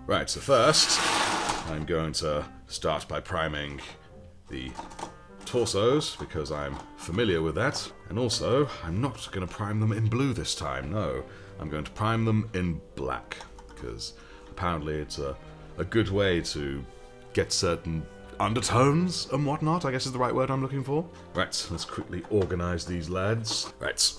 Right, so first, I'm going to start by priming the torsos, because I'm familiar with that. And also, I'm not going to prime them in blue this time, no. I'm going to prime them in black, because apparently it's a good way to get certain undertones and whatnot, I guess is the right word I'm looking for. Right, let's quickly organize these lads. Right,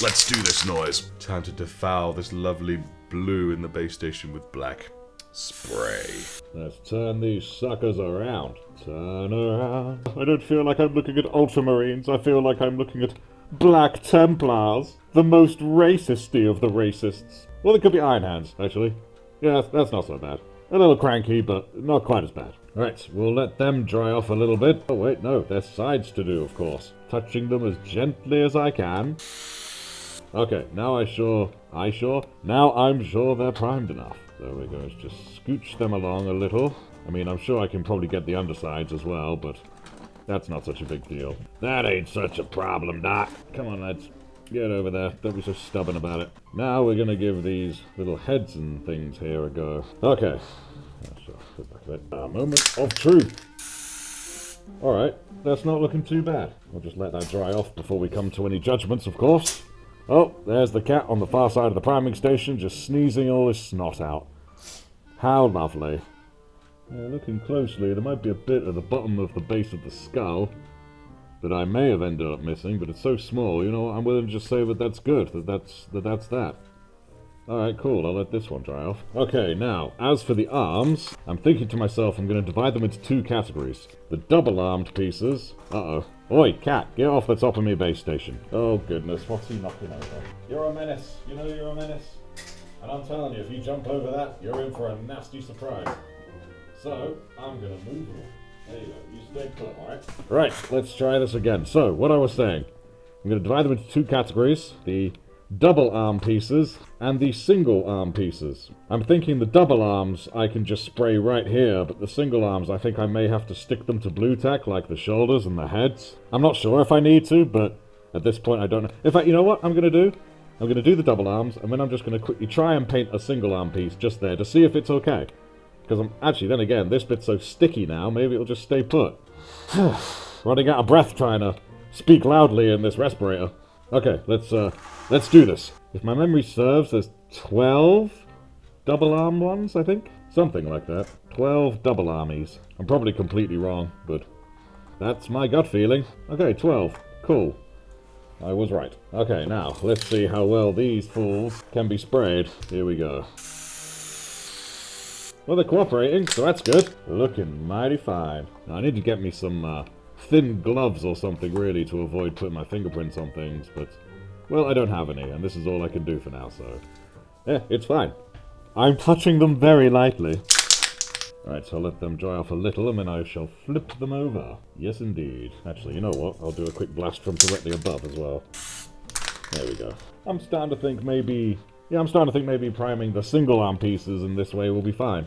let's do this noise. Time to defoul this lovely blue in the base station with black. Spray. Let's turn these suckers around. Turn around. I don't feel like I'm looking at Ultramarines, I feel like I'm looking at Black Templars. The most racisty of the racists. Well, it could be Iron Hands, actually. Yeah, that's not so bad. A little cranky, but not quite as bad. Right, we'll let them dry off a little bit. Oh wait, no, there's sides to do, of course. Touching them as gently as I can. Okay, now I'm sure they're primed enough. So we're going to just scooch them along a little. I mean, I'm sure I can probably get the undersides as well, but that's not such a big deal. That ain't such a problem, Doc. Come on, lads. Get over there. Don't be so stubborn about it. Now we're going to give these little heads and things here a go. Okay. A moment of truth. Alright, that's not looking too bad. We'll just let that dry off before we come to any judgments, of course. Oh, there's the cat on the far side of the priming station, just sneezing all his snot out. How lovely. Yeah, looking closely, there might be a bit at the bottom of the base of the skull that I may have ended up missing, but it's so small, you know, I'm willing to just say that that's good, that's that. Alright, cool, I'll let this one dry off. Okay, now, as for the arms, I'm thinking to myself I'm going to divide them into two categories. The double-armed pieces... Uh-oh. Oi, cat, get off the top of me base station. Oh, goodness, what's he knocking over? You're a menace, you know you're a menace. And I'm telling you, if you jump over that, you're in for a nasty surprise. So, I'm going to move you. There you go, you stay put, alright? Right, let's try this again. So, what I was saying, I'm going to divide them into two categories. The double arm pieces and the single arm pieces. I'm thinking the double arms I can just spray right here, but the single arms I think I may have to stick them to blue tack, like the shoulders and the heads. I'm not sure if I need to, but at this point I don't know. In fact, you know what I'm going to do? I'm going to do the double arms, and then I'm just going to quickly try and paint a single arm piece just there to see if it's okay. Because I'm actually, then again, this bit's so sticky now, maybe it'll just stay put. Running out of breath trying to speak loudly in this respirator. Okay, let's do this. If my memory serves, there's 12 double-arm ones, I think? Something like that. 12 double armies. I'm probably completely wrong, but that's my gut feeling. Okay, 12. Cool. I was right. Okay, now, let's see how well these fools can be sprayed. Here we go. Well, they're cooperating, so that's good. Looking mighty fine. Now, I need to get me some, thin gloves or something, really, to avoid putting my fingerprints on things, but, well, I don't have any, and this is all I can do for now, so, yeah, it's fine. I'm touching them very lightly. Alright, so I'll let them dry off a little, and then I shall flip them over. Yes, indeed. Actually, you know what? I'll do a quick blast from directly above as well. There we go. I'm starting to think maybe priming the single arm pieces in this way will be fine.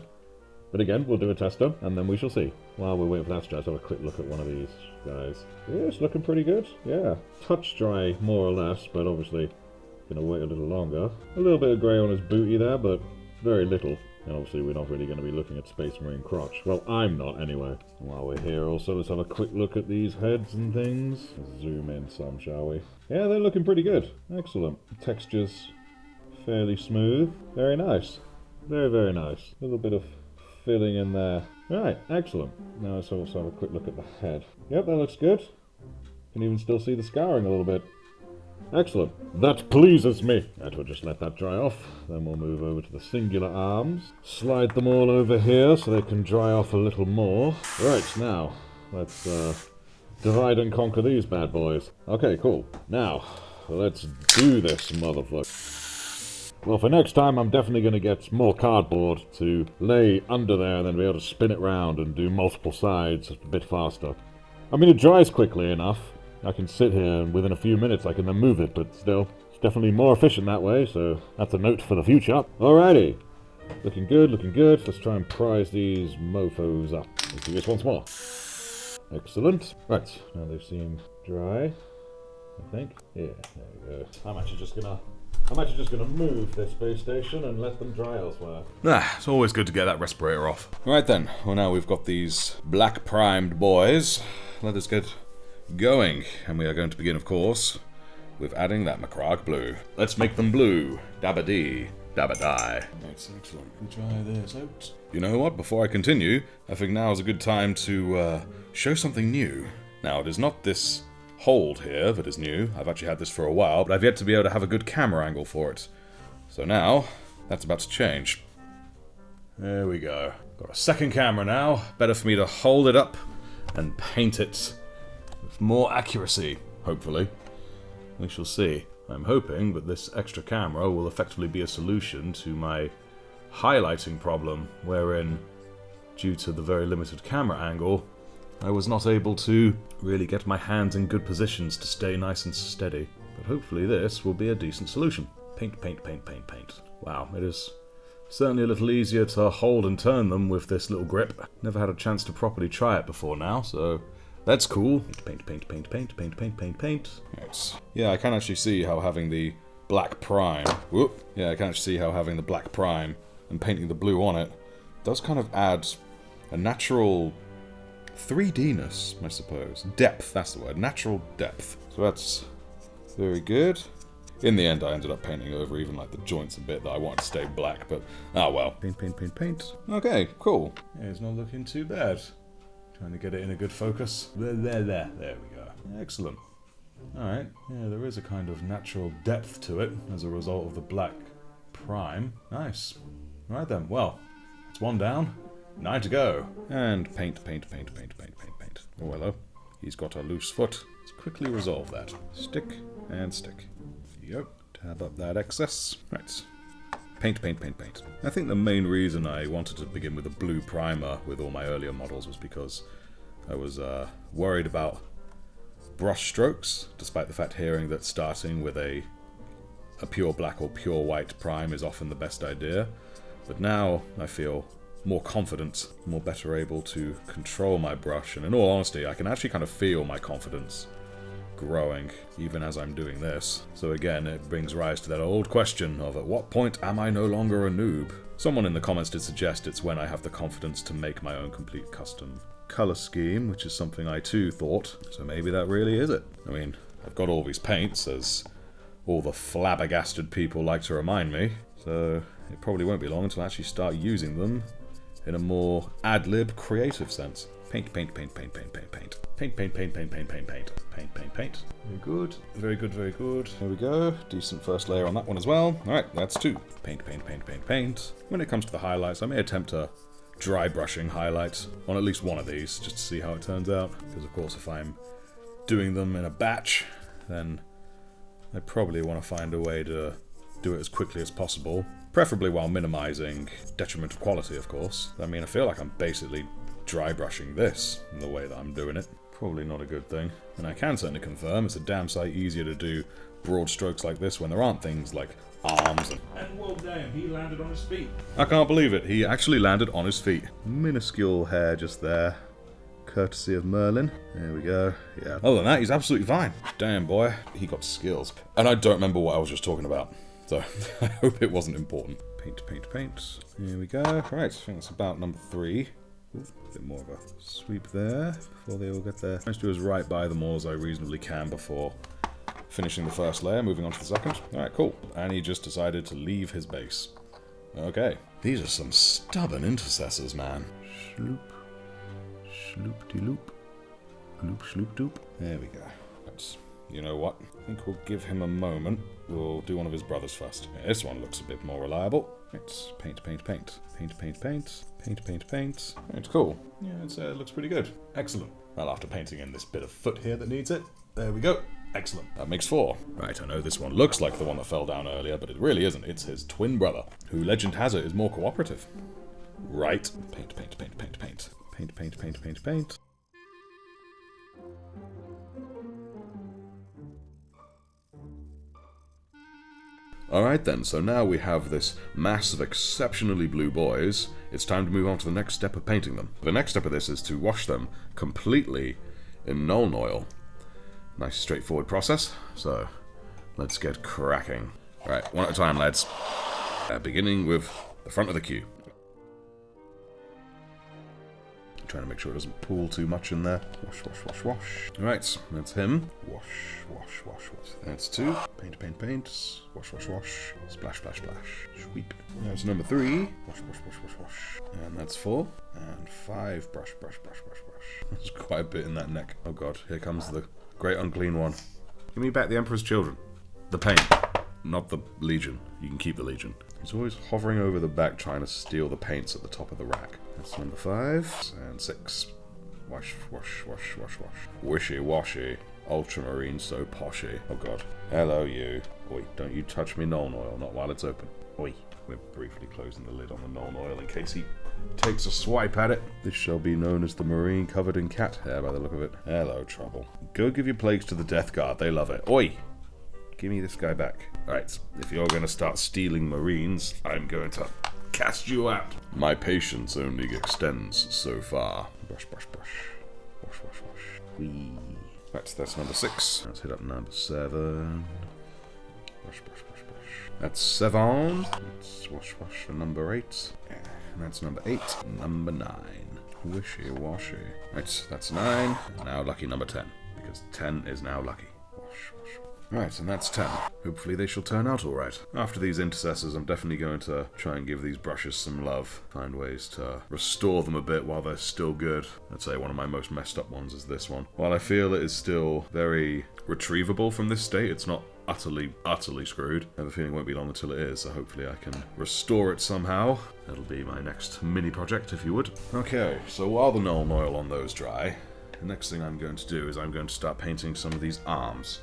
But again, we'll do a test done, and then we shall see. While we're waiting for that to dry, let's have a quick look at one of these guys. Yeah, it's looking pretty good. Yeah. Touch dry, more or less, but obviously gonna wait a little longer. A little bit of grey on his booty there, but very little. And obviously we're not really going to be looking at Space Marine crotch. Well, I'm not anyway. While we're here also, let's have a quick look at these heads and things. Let's zoom in some, shall we? Yeah, they're looking pretty good. Excellent. Textures fairly smooth. Very nice. Very, very nice. A little bit of filling in there. Right, excellent. Now let's also have a quick look at the head. Yep, that looks good. Can even still see the scarring a little bit. Excellent. That pleases me. Right, we'll just let that dry off. Then we'll move over to the singular arms. Slide them all over here so they can dry off a little more. Right, now, let's divide and conquer these bad boys. Okay, cool. Now, let's do this, motherfucker. Well, for next time, I'm definitely going to get more cardboard to lay under there and then be able to spin it round and do multiple sides a bit faster. I mean, it dries quickly enough. I can sit here and within a few minutes I can then move it, but still, it's definitely more efficient that way, so that's a note for the future. Alrighty. Looking good, looking good. Let's try and prise these mofos up. Let's do this once more. Excellent. Right, now they seem dry, I think. Yeah, there we go. I'm actually just gonna I'm actually just going to move this base station and let them dry elsewhere. It's always good to get that respirator off. Right then, well now we've got these black primed boys. Let us get going. And we are going to begin, of course, with adding that Macragge blue. Let's make them blue. Dabba-dee, dabba-die. That's excellent. We'll try this out. You know what? Before I continue, I think now is a good time to show something new. Now, it is not this hold here that is new. I've actually had this for a while, but I've yet to be able to have a good camera angle for it. So now, that's about to change. There we go. Got a second camera now. Better for me to hold it up and paint it with more accuracy, hopefully. We shall see. I'm hoping that this extra camera will effectively be a solution to my highlighting problem, wherein, due to the very limited camera angle, I was not able to really get my hands in good positions to stay nice and steady. But hopefully this will be a decent solution. Paint, paint, paint, paint, paint. Wow, it is certainly a little easier to hold and turn them with this little grip. Never had a chance to properly try it before now, so that's cool. Paint, paint, paint, paint, paint, paint, paint, paint. Right. Yeah, I can actually see how having the black prime... Whoop! Yeah, I can actually see how having the black prime and painting the blue on it does kind of add a natural 3D-ness, I suppose. Depth, that's the word. Natural depth. So that's very good. In the end, I ended up painting over even like the joints a bit that I wanted to stay black, but ah well. Paint, paint, paint, paint. Okay, cool. Yeah, it's not looking too bad. Trying to get it in a good focus. There we go. Excellent. Alright, yeah, there is a kind of natural depth to it as a result of the black prime. Nice. Right then, well, it's one down. 9 to go. And paint, paint, paint, paint, paint, paint, paint. Oh, hello. He's got a loose foot. Let's quickly resolve that. Stick and stick. Yep. Tab up that excess. Right. Paint, paint, paint, paint. I think the main reason I wanted to begin with a blue primer with all my earlier models was because I was worried about brush strokes, despite the fact hearing that starting with a pure black or pure white prime is often the best idea. But now I feel more confident, more better able to control my brush, and in all honesty, I can actually kind of feel my confidence growing even as I'm doing this. So again, it brings rise to that old question of at what point am I no longer a noob? Someone in the comments did suggest it's when I have the confidence to make my own complete custom color scheme, which is something I too thought, so maybe that really is it. I mean, I've got all these paints, as all the flabbergasted people like to remind me, so it probably won't be long until I actually start using them in a more ad-lib creative sense. Paint, paint, paint, paint, paint, paint, paint. Paint, paint, paint, paint, paint, paint, paint. Paint, paint, paint. Very good. Very good, very good. There we go. Decent first layer on that one as well. Alright, that's 2. Paint, paint, paint, paint, paint. When it comes to the highlights, I may attempt a dry brushing highlight on at least one of these, just to see how it turns out. Because of course if I'm doing them in a batch, then I probably want to find a way to do it as quickly as possible. Preferably while minimizing detrimental quality, of course. I mean, I feel like I'm basically dry brushing this in the way that I'm doing it. Probably not a good thing. And I can certainly confirm it's a damn sight easier to do broad strokes like this when there aren't things like arms and whoa, damn, he landed on his feet. I can't believe it. He actually landed on his feet. Minuscule hair just there. Courtesy of Merlin. There we go. Yeah. Other than that, he's absolutely fine. Damn, boy. He got skills. And I don't remember what I was just talking about. So, I hope it wasn't important. Paint, paint, paint. Here we go. Right, I think that's about number 3. Ooh, a bit more of a sweep there before they all get there. Trying to do as right by them all as I reasonably can before finishing the first layer, moving on to the second. Alright, cool. And he just decided to leave his base. Okay. These are some stubborn intercessors, man. Shloop. Shloop-de-loop. Loop, shloop, doop. There we go. That's... You know what? I think we'll give him a moment. We'll do one of his brothers first. Yeah, this one looks a bit more reliable. Let's paint, paint, paint. Paint, paint, paint. Paint, paint, paint. It's cool. Yeah, it looks pretty good. Excellent. Well, after painting in this bit of foot here that needs it, there we go. Excellent. That makes 4. Right, I know this one looks like the one that fell down earlier, but it really isn't. It's his twin brother, who legend has it is more cooperative. Right. Paint, paint, paint, paint, paint. Paint, paint, paint, paint, paint. Alright then, so now we have this mass of exceptionally blue boys. It's time to move on to the next step of painting them. The next step of this is to wash them completely in Nuln oil. Nice straightforward process, so let's get cracking. Right, one at a time, lads. Beginning with the front of the queue. Trying to make sure it doesn't pool too much in there. Wash, wash, wash, wash. Right, that's him. Wash, wash, wash, wash. That's 2. Paint, paint, paint. Wash, wash, wash. Splash, splash, splash. Sweep. That's number 3. Wash, wash, wash, wash, wash. And that's 4. And 5. Brush, brush, brush, brush, brush. There's quite a bit in that neck. Oh god, here comes the great unclean one. Give me back the Emperor's children. The paint. Not the Legion. You can keep the Legion. He's always hovering over the back trying to steal the paints at the top of the rack. That's number 5. And 6. Wash, wash, wash, wash, wash. Wishy washy. Ultramarine so poshy. Oh god. Hello you. Oi, don't you touch me Nuln Oil, not while it's open. Oi. We're briefly closing the lid on the Nuln Oil in case he takes a swipe at it. This shall be known as the Marine covered in cat hair by the look of it. Hello, Trouble. Go give your plagues to the Death Guard, they love it. Oi! Give me this guy back. Alright, if you're going to start stealing Marines, I'm going to cast you out. My patience only extends so far. Brush, brush, brush. Wash, wash, wash. Whee. Right, that's number 6. Let's hit up number 7. Brush, brush, brush, brush. That's 7. Let's wash, wash for number 8. And that's number 8. Number 9. Wishy washy. Right, that's 9. Now lucky number 10. Because 10 is now lucky. Wash, wash. Right, and that's 10. Hopefully they shall turn out alright. After these intercessors, I'm definitely going to try and give these brushes some love. Find ways to restore them a bit while they're still good. I'd say one of my most messed up ones is this one. While I feel it is still very retrievable from this state, it's not utterly screwed. I have a feeling it won't be long until it is, so hopefully I can restore it somehow. That'll be my next mini project, if you would. Okay, so while the Nuln Oil on those dry, the next thing I'm going to do is I'm going to start painting some of these arms.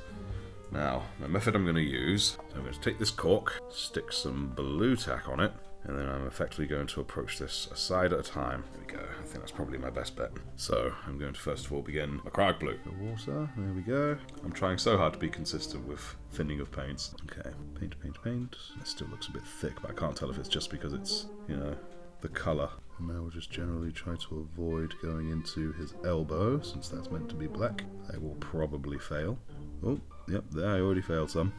Now, the method I'm going to use, I'm going to take this cork, stick some blue tack on it, and then I'm effectively going to approach this a side at a time. There we go. I think that's probably my best bet. So, I'm going to first of all begin acrylic blue. The water, there we go. I'm trying so hard to be consistent with thinning of paints. Okay, paint, paint, paint. It still looks a bit thick, but I can't tell if it's just because it's, you know, the colour. And now we'll just generally try to avoid going into his elbow, since that's meant to be black. I will probably fail. Oh, yep, there, I already failed some.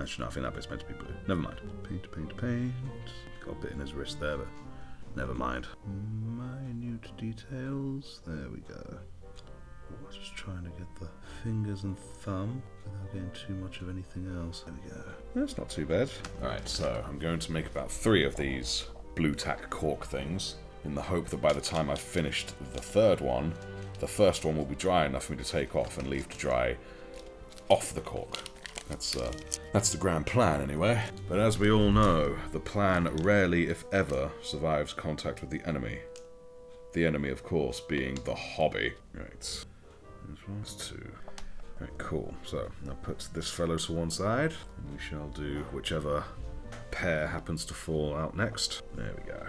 Actually, no, I think that bit's meant to be blue. Never mind. Paint, paint, paint. Got a bit in his wrist there, but never mind. Minute details. There we go. Oh, just trying to get the fingers and thumb without getting too much of anything else. There we go. That's not too bad. Alright, so I'm going to make about 3 of these blue tack cork things, in the hope that by the time I've finished the third one, the first one will be dry enough for me to take off and leave to dry off the cork. That's the grand plan anyway. But as we all know, the plan rarely, if ever, survives contact with the enemy. The enemy, of course, being the hobby. Right. This one's 2. Right, cool. So, I'll put this fellow to one side, and we shall do whichever pair happens to fall out next. There we go.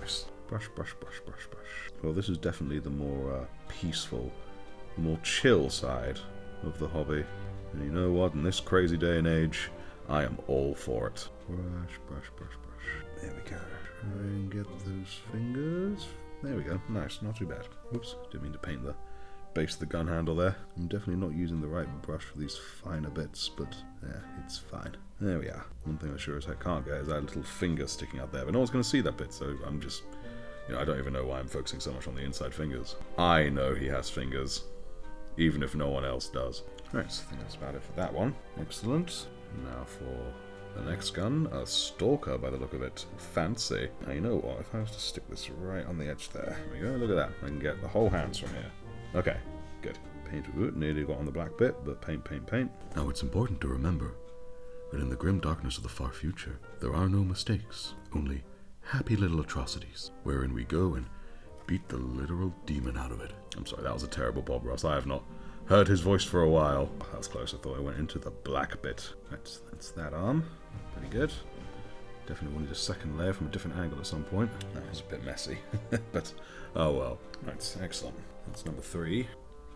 Nice. Brush, brush, brush, brush, brush. Well, this is definitely the more peaceful, more chill side of the hobby. And you know what? In this crazy day and age, I am all for it. Brush, brush, brush, brush. There we go. Try and get those fingers. There we go. Nice. Not too bad. Whoops. Didn't mean to paint the base of the gun handle there. I'm definitely not using the right brush for these finer bits, but yeah, it's fine. There we are. One thing I sure as heck can't get is that little finger sticking out there, but no one's going to see that bit, so I'm just, you know, I don't even know why I'm focusing so much on the inside fingers. I know he has fingers, even if no one else does. Right, I think that's about it for that one. Excellent. Now for the next gun, a stalker by the look of it. Fancy. Now you know what, if I was to stick this right on the edge there, there we go, look at that. I can get the whole hands from here. Okay, good. Paint root, nearly got on the black bit, but paint, paint, paint. Now it's important to remember that in the grim darkness of the far future, there are no mistakes, only happy little atrocities, wherein we go and beat the literal demon out of it. I'm sorry, that was a terrible Bob Ross. I have not heard his voice for a while. That was close. I thought I went into the black bit. Right, that's that arm. Pretty good. Definitely wanted a second layer from a different angle at some point. That was a bit messy, but oh well. Right, excellent. That's number 3.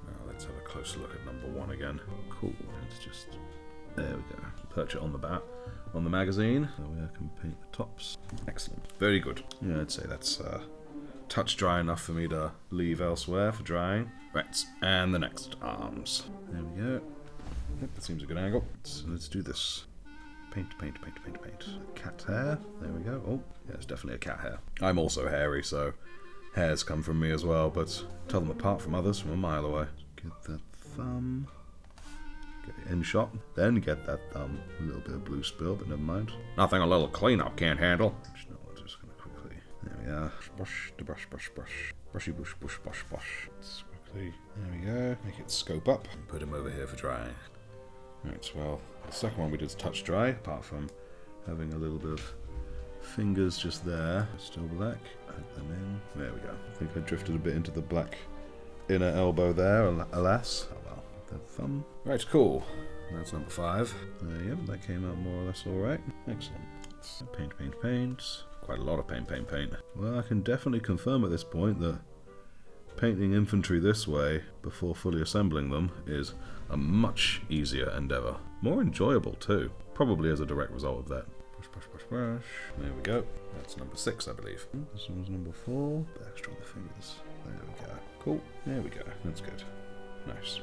Now let's have a closer look at number 1 again. Cool. Let's just, there we go. Perch it on the back, on the magazine. That way I can paint the tops. Excellent. Very good. Yeah, I'd say that's touch dry enough for me to leave elsewhere for drying. Right, and the next arms. There we go. Yep, that seems a good angle. So let's do this. Paint. Cat hair. There we go. Oh, yeah, it's definitely a cat hair. I'm also hairy, so hairs come from me as well, but tell them apart from others from a mile away. Get that thumb. Get it in shot. Then get that thumb. A little bit of blue spill, but never mind. Nothing a little cleanup can't handle. No, we're just going to quickly. There we are. Brush. Brushy bush. Let's quickly. There we go. Make it scope up. And put him over here for drying. Right, well, the second one we did is touch dry, apart from having a little bit of fingers just there. Still black. Add them in. There we go. I think I drifted a bit into the black inner elbow there, alas. Oh well. The thumb. Right, cool. That's number 5. Yep, that came out more or less alright. Excellent. Paint. Quite a lot of paint. Well, I can definitely confirm at this point that painting infantry this way before fully assembling them is a much easier endeavour. More enjoyable too, probably as a direct result of that. Brush. There we go. That's number 6, I believe. This one's number 4. Backstrong the fingers. There we go. Cool. There we go. That's good. Nice.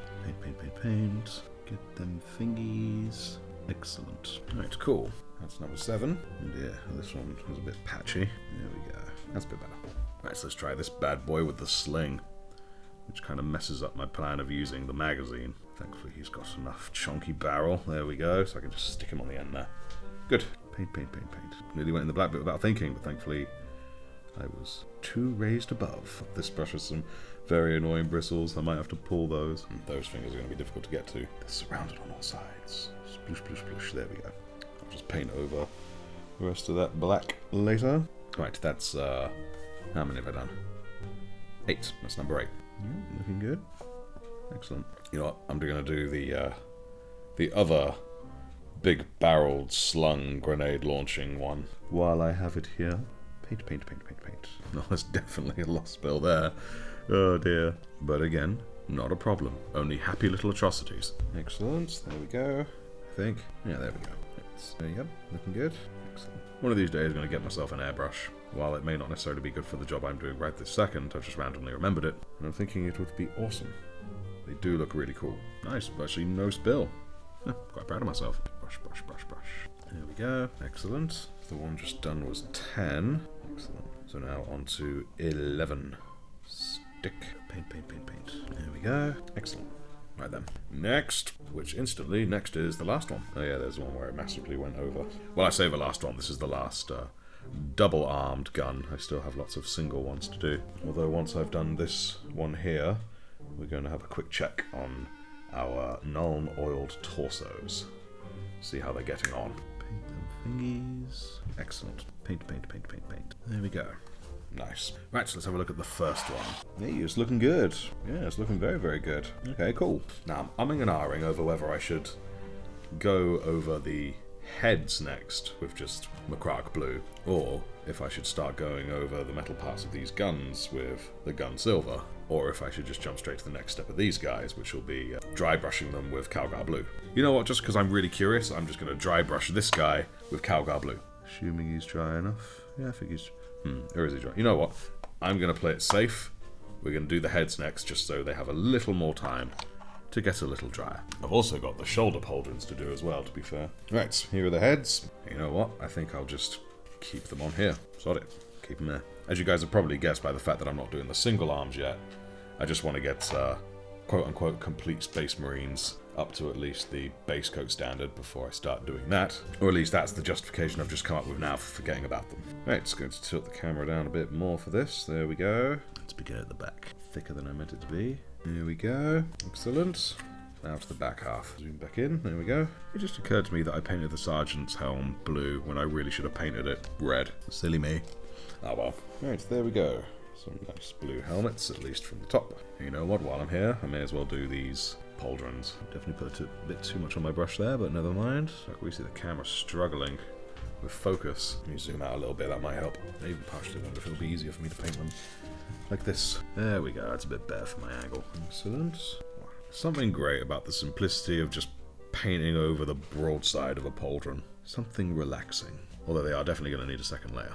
Paint. Get them fingies. Excellent. Right, cool. That's number 7. And yeah, this one was a bit patchy. There we go. That's a bit better. Right, so let's try this bad boy with the sling, which kind of messes up my plan of using the magazine. Thankfully he's got enough chunky barrel. There we go, so I can just stick him on the end there. Good. Paint. Nearly went in the black bit without thinking, but thankfully I was too raised above. This brush has some very annoying bristles. I might have to pull those. And those fingers are going to be difficult to get to. They're surrounded on all sides. Sploosh. There we go. I'll just paint over the rest of that black later. Right, that's how many have I done? 8. That's number 8. Yeah, looking good. Excellent. You know what? I'm going to do the other big barreled slung grenade launching one while I have it here. Paint. No, there's definitely a lost spell there. Oh dear. But again, not a problem. Only happy little atrocities. Excellent. There we go. I think. Yeah, there we go. There you go. Looking good. Excellent. One of these days I'm going to get myself an airbrush. While it may not necessarily be good for the job I'm doing right this second, I've just randomly remembered it. And I'm thinking it would be awesome. They do look really cool. Nice. Actually, no spill. Quite proud of myself. Brush. There we go. Excellent. The one just done was 10. Excellent. So now on to 11. Stick. Paint. There we go. Excellent. Right then. Next, which instantly, next is the last one. Oh yeah, there's one where it massively went over. Well, I say the last one. This is the last double-armed gun. I still have lots of single ones to do. Although once I've done this one here, we're going to have a quick check on our non-oiled torsos. See how they're getting on. Paint them thingies. Excellent. Paint. There we go. Nice. Right, so let's have a look at the first one. Hey, it's looking good. Yeah, it's looking very, very good. Okay, cool. Now, I'm umming and ahhing over whether I should go over the heads next with just Macraque blue, or if I should start going over the metal parts of these guns with the gun silver, or if I should just jump straight to the next step of these guys, which will be dry brushing them with Calgar blue. You know what, just because I'm really curious, I'm just going to dry brush this guy with Calgar blue. Assuming he's dry enough. Yeah, I think he's... or is he dry? You know what, I'm going to play it safe. We're going to do the heads next, just so they have a little more time to get a little drier. I've also got the shoulder pauldrons to do as well, to be fair. Right, here are the heads. You know what? I think I'll just keep them on here. Sod it. Keep them there. As you guys have probably guessed by the fact that I'm not doing the single arms yet, I just want to get quote-unquote complete Space Marines up to at least the base coat standard before I start doing that. Or at least that's the justification I've just come up with now for forgetting about them. Right, just going to tilt the camera down a bit more for this. There we go. Let's begin at the back. Thicker than I meant it to be. There we go. Excellent. Now to the back half. Zoom back in. There we go. It just occurred to me that I painted the sergeant's helm blue when I really should have painted it red. Silly me. Oh well. Right, there we go. Some nice blue helmets, at least from the top. You know what, while I'm here, I may as well do these pauldrons. Definitely put a bit too much on my brush there, but never mind. I can really see the camera struggling with focus. Let me zoom out a little bit, that might help. I even partially wonder if it'll be easier for me to paint them like this. There we go, that's a bit better for my angle. Excellent. Something great about the simplicity of just painting over the broadside of a pauldron. Something relaxing. Although they are definitely going to need a second layer.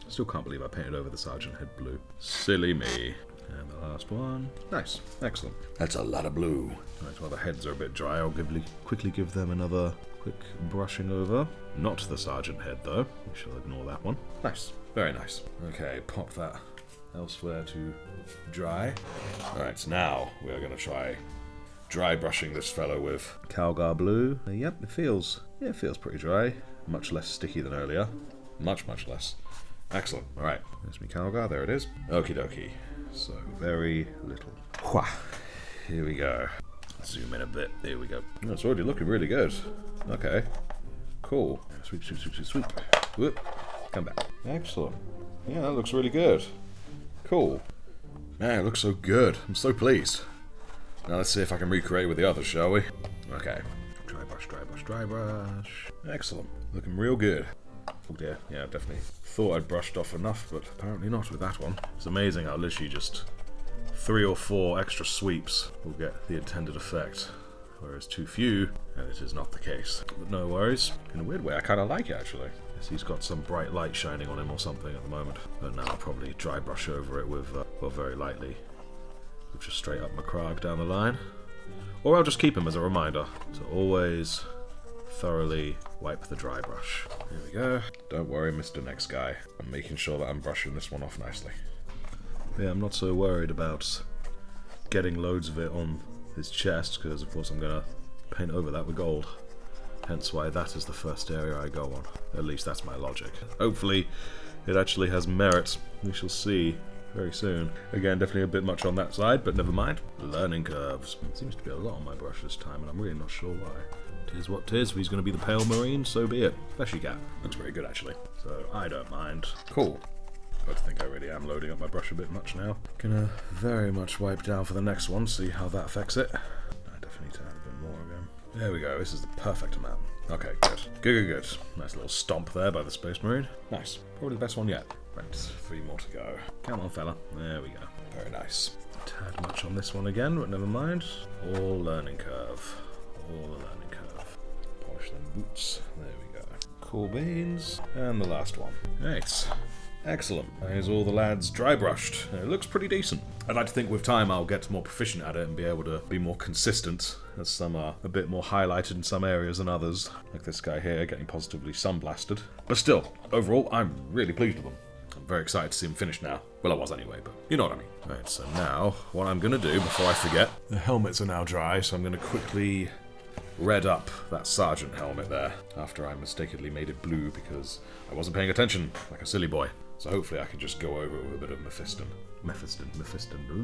Still can't believe I painted over the sergeant head blue. Silly me. And the last one. Nice. Excellent. That's a lot of blue. Right, while the heads are a bit dry, I'll quickly give them another quick brushing over. Not the sergeant head though, we shall ignore that one. Nice, very nice. Okay, pop that elsewhere to dry. Alright, so now we are going to try dry brushing this fellow with Calgar Blue. Yep, it feels pretty dry. Much less sticky than earlier. Much less. Excellent. Alright, there's me Calgar, there it is. Okie dokie. So, very little. Wha. Here we go. Zoom in a bit. There we go. Oh, it's already looking really good. Okay. Cool. Sweep. Whoop. Come back. Excellent. Yeah, that looks really good. Cool. Man, it looks so good. I'm so pleased. Now let's see if I can recreate with the others, shall we? Okay. Dry brush. Excellent. Looking real good. Oh dear. Yeah, I definitely thought I'd brushed off enough, but apparently not with that one. It's amazing how literally just 3 or 4 extra sweeps will get the intended effect, whereas too few, and it is not the case. But no worries. In a weird way, I kind of like it actually. Guess he's got some bright light shining on him or something at the moment. But now I'll probably dry brush over it with, well, very lightly, with just straight up Macragge down the line. Or I'll just keep him as a reminder to always thoroughly wipe the dry brush. Here we go. Don't worry, Mr. Next Guy. I'm making sure that I'm brushing this one off nicely. Yeah, I'm not so worried about getting loads of it on his chest, because of course I'm going to paint over that with gold. Hence why that is the first area I go on. At least that's my logic. Hopefully it actually has merit. We shall see very soon. Again, definitely a bit much on that side, but never mind. Learning curves. Seems to be a lot on my brush this time, and I'm really not sure why. Tis what tis. If he's going to be the pale marine, so be it. Fleshy cat. Looks very good actually. So I don't mind. Cool. I think I really am loading up my brush a bit much now. Gonna very much wipe down for the next one, see how that affects it. I definitely need to add a bit more again. There we go, this is the perfect amount. Okay, good. Nice little stomp there by the Space Marine. Nice. Probably the best one yet. Right, 3 more to go. Come on, fella. There we go. Very nice. Tad much on this one again, but never mind. All learning curve. All the learning curve. Polish them boots. There we go. Cool beans. And the last one. Right. Excellent. Here's all the lads dry brushed. It looks pretty decent. I'd like to think with time I'll get more proficient at it and be able to be more consistent, as some are a bit more highlighted in some areas than others, like this guy here getting positively sunblasted. But still, overall, I'm really pleased with them. I'm very excited to see them finished now. Well, I was anyway, but you know what I mean. Right, so now, what I'm going to do before I forget, the helmets are now dry, so I'm going to quickly red up that sergeant helmet there, after I mistakenly made it blue because I wasn't paying attention, like a silly boy. So hopefully I can just go over it with a bit of Mephiston.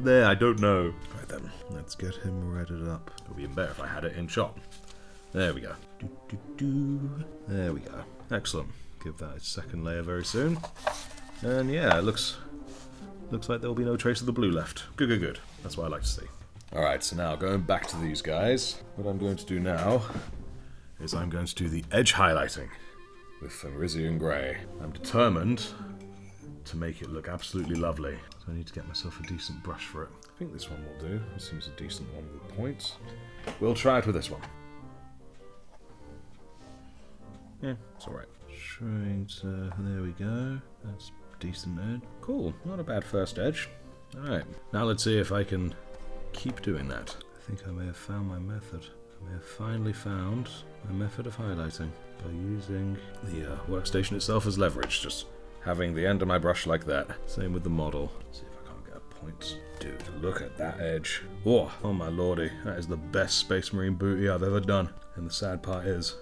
There, I don't know. Right then, let's get him redded up. It would be even better if I had it in shot. There we go. There we go. Excellent. Give that a second layer very soon. And yeah, it looks like there will be no trace of the blue left. Good. That's what I like to see. Alright, so now going back to these guys, what I'm going to do now is I'm going to do the edge highlighting with Fenrisian Grey. I'm determined to make it look absolutely lovely. So I need to get myself a decent brush for it. I think this one will do. This seems a decent one with points. We'll try it with this one. Yeah, it's alright. There we go. That's decent edge. Cool, not a bad first edge. Alright, now let's see if I can keep doing that. I think I may have found my method. I may have finally found my method of highlighting by using the workstation itself as leverage. Just having the end of my brush like that. Same with the model. Let's see if I can't get a point. Dude, look at that edge. Oh my lordy. That is the best Space Marine booty I've ever done. And the sad part is,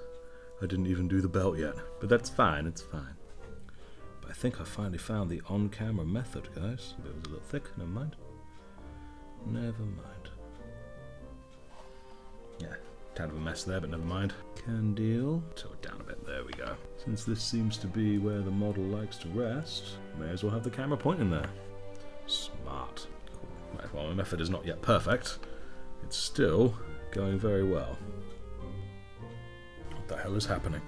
I didn't even do the belt yet. But that's fine, it's fine. But I think I finally found the on-camera method, guys. It was a little thick, never mind. Never mind. Yeah, tad of a mess there, but never mind. Can deal. Tilt it down a bit, there we go. Since this seems to be where the model likes to rest, may as well have the camera pointing there. Smart. Cool. Right, well, my method is not yet perfect. It's still going very well. What the hell is happening?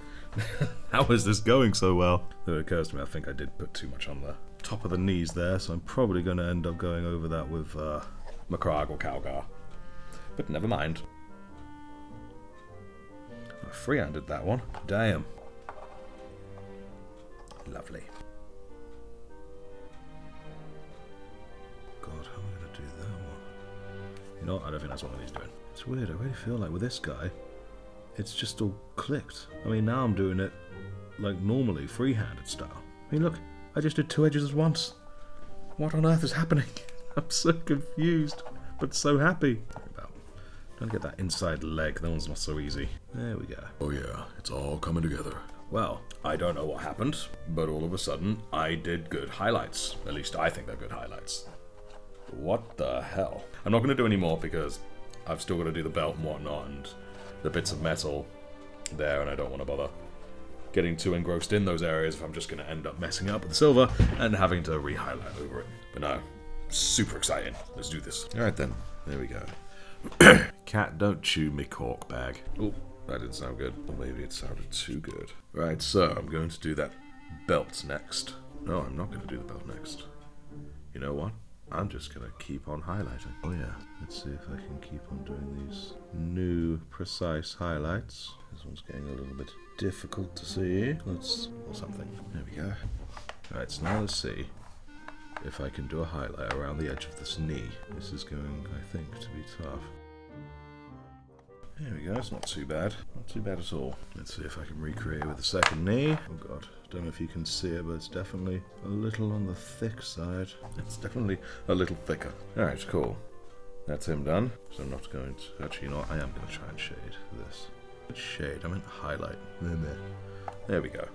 How is this going so well? It occurs to me I think I did put too much on the top of the knees there, so I'm probably going to end up going over that with Macragge or Calgar. But never mind. I free-handed that one. Damn. Lovely. God, how am I going to do that one? You know what? I don't think that's what he's doing. It's weird. I really feel like with this guy, it's just all clicked. I mean, now I'm doing it like normally, free-handed style. I mean, look, I just did 2 edges at once. What on earth is happening? I'm so confused, but so happy. Trying to get that inside leg, that one's not so easy. There we go. Oh yeah, it's all coming together. Well, I don't know what happened, but all of a sudden, I did good highlights. At least I think they're good highlights. What the hell? I'm not going to do any more because I've still got to do the belt and whatnot and the bits of metal there, and I don't want to bother getting too engrossed in those areas if I'm just going to end up messing up with the silver and having to re-highlight over it. But no, super exciting. Let's do this. Alright then, there we go. Cat, don't chew me cork bag. Oh, that didn't sound good. Or maybe it sounded too good. Right, so I'm going to do that belt next. No, I'm not going to do the belt next. You know what? I'm just going to keep on highlighting. Oh yeah, let's see if I can keep on doing these new precise highlights. This one's getting a little bit difficult to see. Or something. There we go. Alright, so now let's see if I can do a highlight around the edge of this knee. This is going, I think, to be tough. There we go, it's not too bad. Not too bad at all. Let's see if I can recreate it with the second knee. Oh god, don't know if you can see it, but it's definitely a little on the thick side. It's definitely a little thicker. Alright, cool. That's him done. So I'm not going to, actually, you know what, I am going to try and shade this. Shade, I meant highlight. There we go.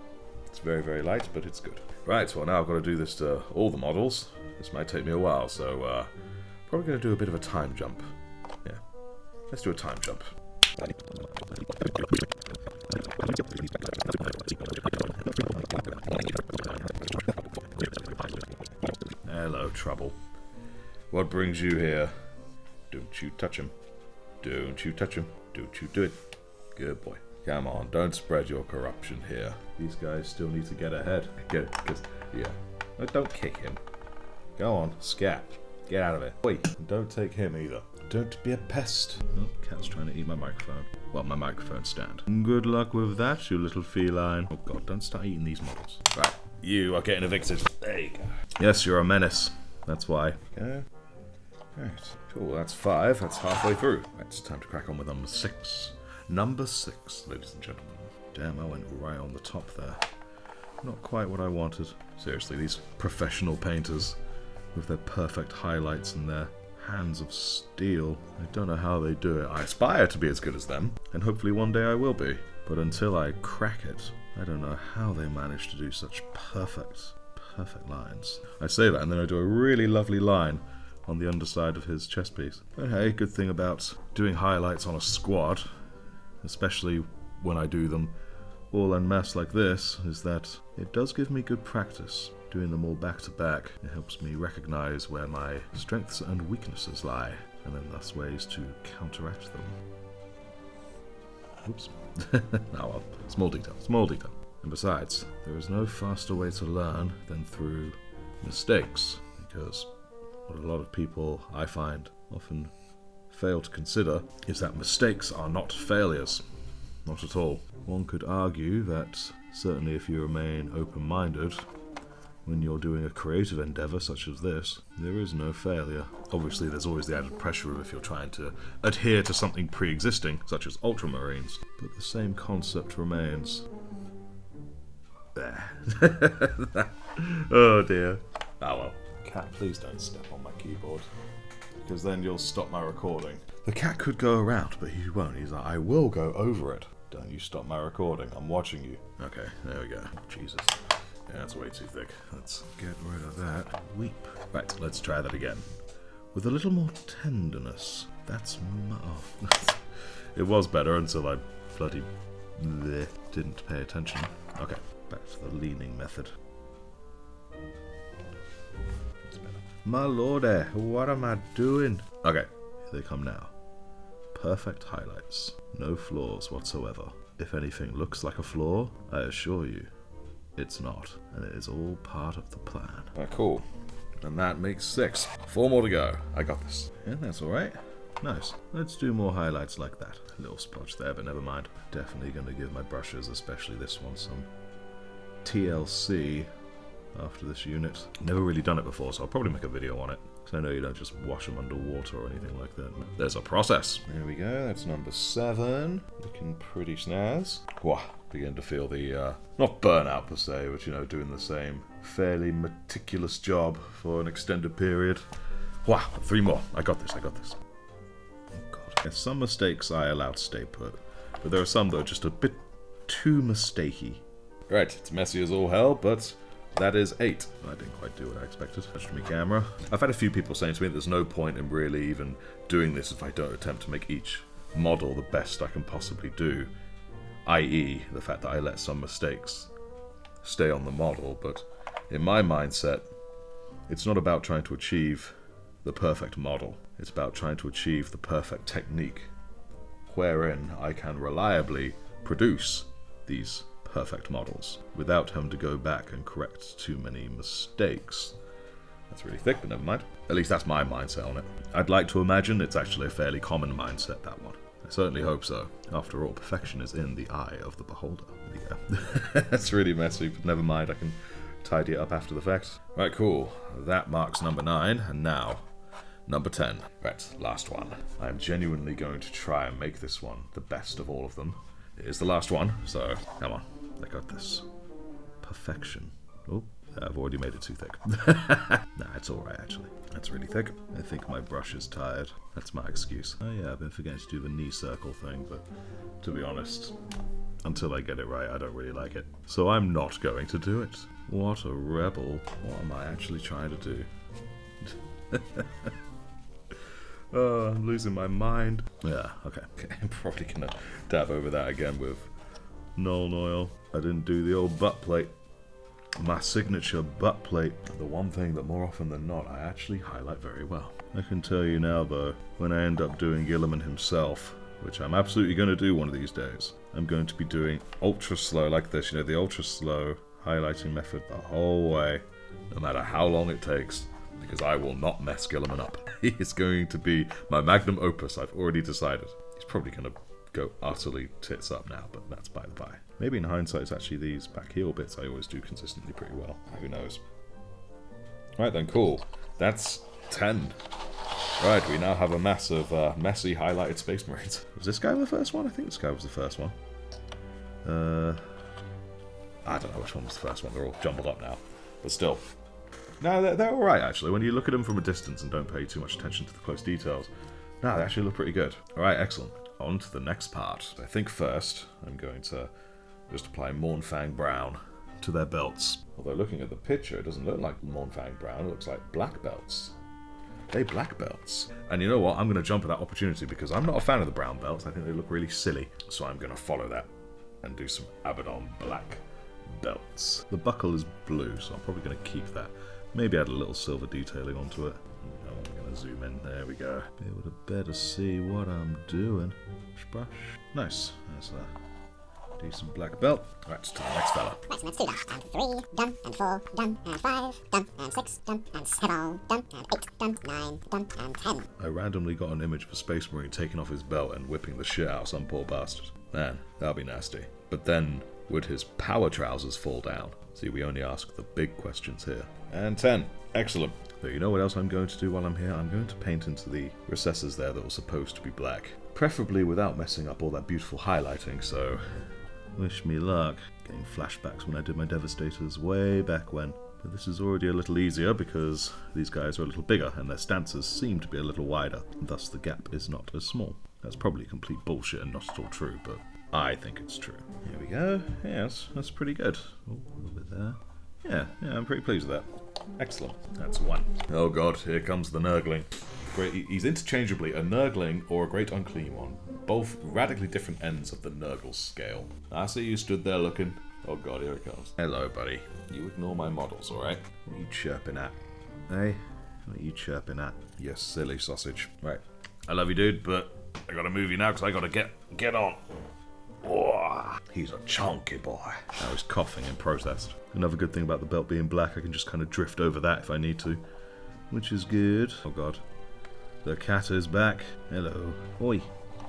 It's very, very light, but it's good. Right, well now I've got to do this to all the models. This might take me a while, so probably going to do a bit of a time jump. Yeah, let's do a time jump. Hello, Trouble. What brings you here? Don't you touch him. Don't you touch him. Don't you do it. Good boy. Come on, don't spread your corruption here. These guys still need to get ahead. Good, because, yeah. No, don't kick him. Go on, scat. Get out of it. Wait, don't take him either. Don't be a pest. Oh, cat's trying to eat my microphone. Well, my microphone stand. Good luck with that, you little feline. Oh god, don't start eating these models. Right, you are getting evicted. There you go. Yes, you're a menace. That's why. Okay. Right, cool, that's 5. That's halfway through. Right, it's time to crack on with number 6. Number 6, ladies and gentlemen. Damn, I went right on the top there. Not quite what I wanted. Seriously, these professional painters with their perfect highlights and their hands of steel. I don't know how they do it. I aspire to be as good as them, and hopefully one day I will be. But until I crack it, I don't know how they manage to do such perfect lines. I say that, and then I do a really lovely line on the underside of his chest piece. But hey, good thing about doing highlights on a squad, especially when I do them all en masse like this, is that it does give me good practice. Doing them all back to back, it helps me recognize where my strengths and weaknesses lie, and then thus ways to counteract them. Oops. Oh well, small detail, small detail. And besides, there is no faster way to learn than through mistakes, because what a lot of people, I find, often fail to consider is that mistakes are not failures. Not at all. One could argue that certainly if you remain open-minded, when you're doing a creative endeavour such as this, there is no failure. Obviously there's always the added pressure of if you're trying to adhere to something pre-existing, such as ultramarines, but the same concept remains. There. Oh dear. Ah well. Cat, please don't step on my keyboard, because then you'll stop my recording. The cat could go around, but he won't. He's like, I will go over it. Don't you stop my recording. I'm watching you. Okay, there we go. Jesus. Yeah, that's way too thick. Let's get rid of that. Weep. Right, let's try that again. With a little more tenderness. That's oh. It was better until I bloody didn't pay attention. Okay, back to the leaning method. That's better. My lordy, what am I doing? Okay, here they come now. Perfect highlights. No flaws whatsoever. If anything looks like a flaw, I assure you, it's not, and it is all part of the plan. Cool. And that makes 6. 4 more to go. I got this. Yeah, that's alright. Nice. Let's do more highlights like that. A little splotch there, but never mind. Definitely going to give my brushes, especially this one, some TLC after this unit. Never really done it before, so I'll probably make a video on it. Because I know you don't just wash them underwater or anything like that. There's a process. There we go, that's number 7. Looking pretty snaz. Whoa, begin to feel the, not burnout per se, but you know, doing the same fairly meticulous job for an extended period. Wow, 3 more. I got this. Oh god. There's some mistakes I allow to stay put, but there are some that are just a bit too mistakey. Right, it's messy as all hell, but that is 8. I didn't quite do what I expected. Touched my camera. I've had a few people saying to me that there's no point in really even doing this if I don't attempt to make each model the best I can possibly do, i.e. the fact that I let some mistakes stay on the model, but in my mindset, it's not about trying to achieve the perfect model. It's about trying to achieve the perfect technique, wherein I can reliably produce these perfect models without having to go back and correct too many mistakes. That's really thick, but never mind. At least that's my mindset on it. I'd like to imagine it's actually a fairly common mindset, that one. I certainly hope so. After all, perfection is in the eye of the beholder. Yeah. That's really messy, but never mind, I can tidy it up after the fact. Right, cool. That marks number 9, and now number 10. Right, last one. I'm genuinely going to try and make this one the best of all of them. It is the last one, so come on. I got this. Perfection. Oh, I've already made it too thick. Nah, it's alright actually. That's really thick. I think my brush is tired. That's my excuse. Oh yeah, I've been forgetting to do the knee circle thing, but to be honest, until I get it right, I don't really like it. So I'm not going to do it. What a rebel. What am I actually trying to do? Oh, I'm losing my mind. Yeah, okay. I'm probably gonna dab over that again with Nuln Oil. I didn't do the old butt plate. My signature butt plate. The one thing that more often than not I actually highlight very well. I can tell you now though, when I end up doing Gilliman himself, which I'm absolutely going to do one of these days, I'm going to be doing ultra slow like this, you know, the ultra slow highlighting method the whole way, no matter how long it takes, because I will not mess Gilliman up. He is going to be my magnum opus, I've already decided. He's probably going to go utterly tits up now, but that's by the by. Maybe in hindsight it's actually these back heel bits I always do consistently pretty well. Who knows? Right then, cool. That's 10. Right, we now have a mass of messy highlighted Space Marines. Was this guy the first one? I think this guy was the first one. I don't know which one was the first one. They're all jumbled up now. But still. No, they're alright actually. When you look at them from a distance and don't pay too much attention to the close details, no, they actually look pretty good. Alright, excellent. On to the next part. I think first I'm going to just apply Mournfang Brown to their belts. Although looking at the picture, it doesn't look like Mournfang Brown, it looks like black belts. They black belts. And you know what? I'm going to jump at that opportunity because I'm not a fan of the brown belts. I think they look really silly. So I'm going to follow that and do some Abaddon black belts. The buckle is blue, so I'm probably going to keep that. Maybe add a little silver detailing onto it. I'm going to zoom in. There we go. Be able to better see what I'm doing. Brush. Nice. That's a decent black belt. Right, to the next fella. Right, so let's do that. And 3, done, and 4, done, and 5, done, and 6, done, and 7, done, and 8, done, 9, done, and 10. I randomly got an image of a Space Marine taking off his belt and whipping the shit out of some poor bastard. Man, that'll be nasty. But then, would his power trousers fall down? See, we only ask the big questions here. And 10. Excellent. But you know what else I'm going to do while I'm here? I'm going to paint into the recesses there that were supposed to be black. Preferably without messing up all that beautiful highlighting, so wish me luck. Getting flashbacks when I did my Devastators way back when. But this is already a little easier because these guys are a little bigger and their stances seem to be a little wider, and thus the gap is not as small. That's probably complete bullshit and not at all true, but I think it's true. Here we go. Yes, that's pretty good. Oh, a little bit there. Yeah, I'm pretty pleased with that. Excellent. That's 1. Oh god, here comes the Nurgling. Great, he's interchangeably a Nurgling or a Great Unclean One. Both radically different ends of the Nurgle scale. I see you stood there looking. Oh god, here it comes. Hello, buddy. You ignore my models, alright? What are you chirping at? Hey? What are you chirping at? You silly sausage. Right. I love you, dude, but I gotta move you now because I gotta get on. Oh, he's a chunky boy. Now he's coughing in protest. Another good thing about the belt being black, I can just kind of drift over that if I need to, which is good. Oh god. The cat is back. Hello. Oi.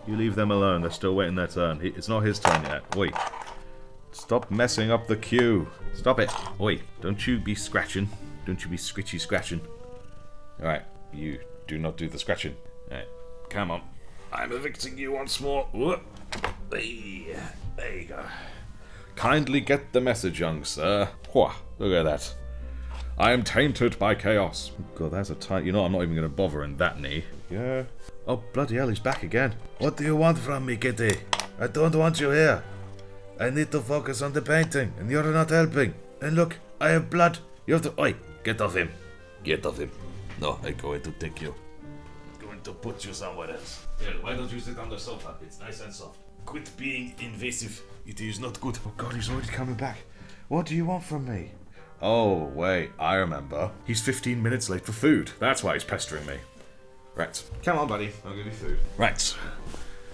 You leave them alone. They're still waiting their turn. It's not his turn yet. Oi. Stop messing up the queue. Stop it. Oi, don't you be scratching. Don't you be scratching. Alright, you do not do the scratching. Alright, come on. I'm evicting you once more. Whoop. Hey, there you go. Kindly get the message, young sir. Whoa, look at that. I am tainted by chaos. God, that's a tight... You know, I'm not even going to bother in that knee. Yeah. Oh, bloody hell, he's back again. What do you want from me, kitty? I don't want you here. I need to focus on the painting, and you're not helping. And look, I have blood. You have to... Oi, get off him. Get off him. No, I'm going to take you. I'm going to put you somewhere else. Here, why don't you sit on the sofa? It's nice and soft. Quit being invasive. It is not good. Oh God, he's already coming back. What do you want from me? Oh, wait, I remember. He's 15 minutes late for food. That's why he's pestering me. Right. Come on, buddy. I'll give you food. Right.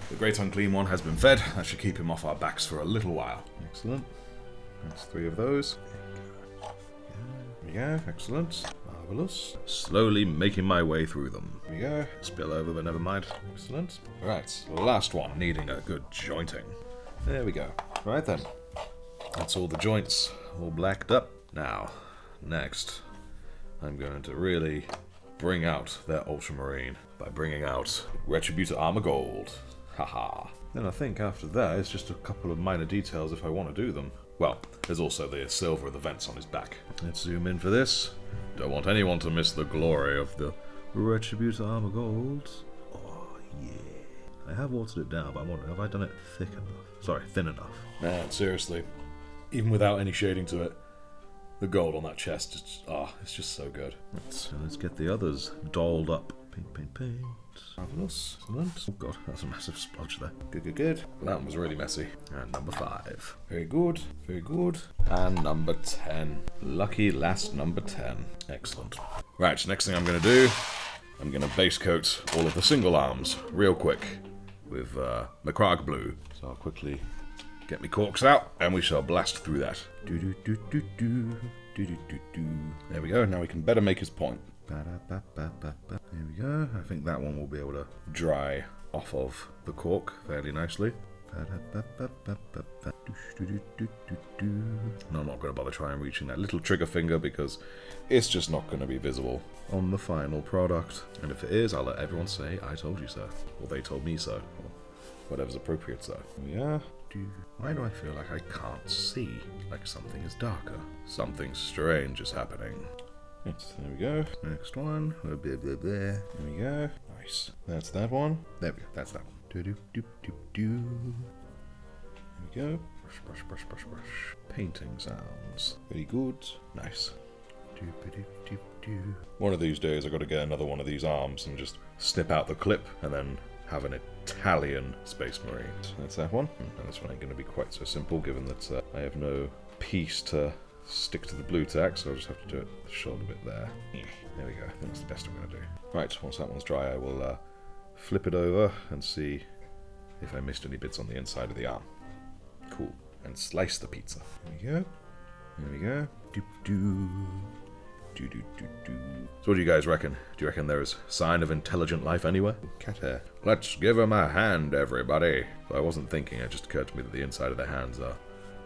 The great unclean one has been fed. That should keep him off our backs for a little while. Excellent. That's 3 of those. There we go. Excellent. Marvelous. Slowly making my way through them. There we go. Spill over, but never mind. Excellent. Right. Last one, needing a good jointing. There we go. Right then. That's all the joints all blacked up. Now, next, I'm going to really bring out their ultramarine by bringing out Retributor Armor Gold. Haha. Then I think after that, it's just a couple of minor details if I want to do them. Well, there's also the silver of the vents on his back. Let's zoom in for this. Don't want anyone to miss the glory of the Retributor Armor Gold. Oh, yeah. I have watered it down, but I'm wondering, have I done it thick enough? Sorry, thin enough. Man, seriously. Even without any shading to it, the gold on that chest, it's just so good. Let's get the others dolled up. Paint. Marvelous. Excellent. Oh god, that's a massive splodge there. Good. Well, that one was really messy. And number 5. Very good. And number 10. Lucky last number 10. Excellent. Right, next thing I'm going to do, I'm going to base coat all of the single arms real quick with Macragge Blue. So I'll quickly get me corks out, and we shall blast through that. There we go, now we can better make his point. There we go, I think that one will be able to dry off of the cork fairly nicely. No, I'm not going to bother trying reaching that little trigger finger because it's just not going to be visible on the final product. And if it is, I'll let everyone say, I told you so, or they told me so, or whatever's appropriate so. Yeah. Why do I feel like I can't see? Like something is darker. Something strange is happening. Yes, there we go. Next one. Blah, blah, blah, blah. There we go. Nice. That's that one. There we go. That's that one. There we go. Brush. Painting sounds. Very good. Nice. One of these days I've got to get another one of these arms and just snip out the clip and then have an Italian Space Marine. That's that one. And this one ain't going to be quite so simple given that I have no piece to stick to the blue tack, so I'll just have to do it the shoulder bit there. There we go. I think that's the best I'm going to do. Right, once that one's dry, I will flip it over and see if I missed any bits on the inside of the arm. Cool. And slice the pizza. There we go. So what do you guys reckon? Do you reckon there is sign of intelligent life anywhere? Cat hair. Let's give him a hand, everybody. I wasn't thinking, it just occurred to me that the inside of the hands are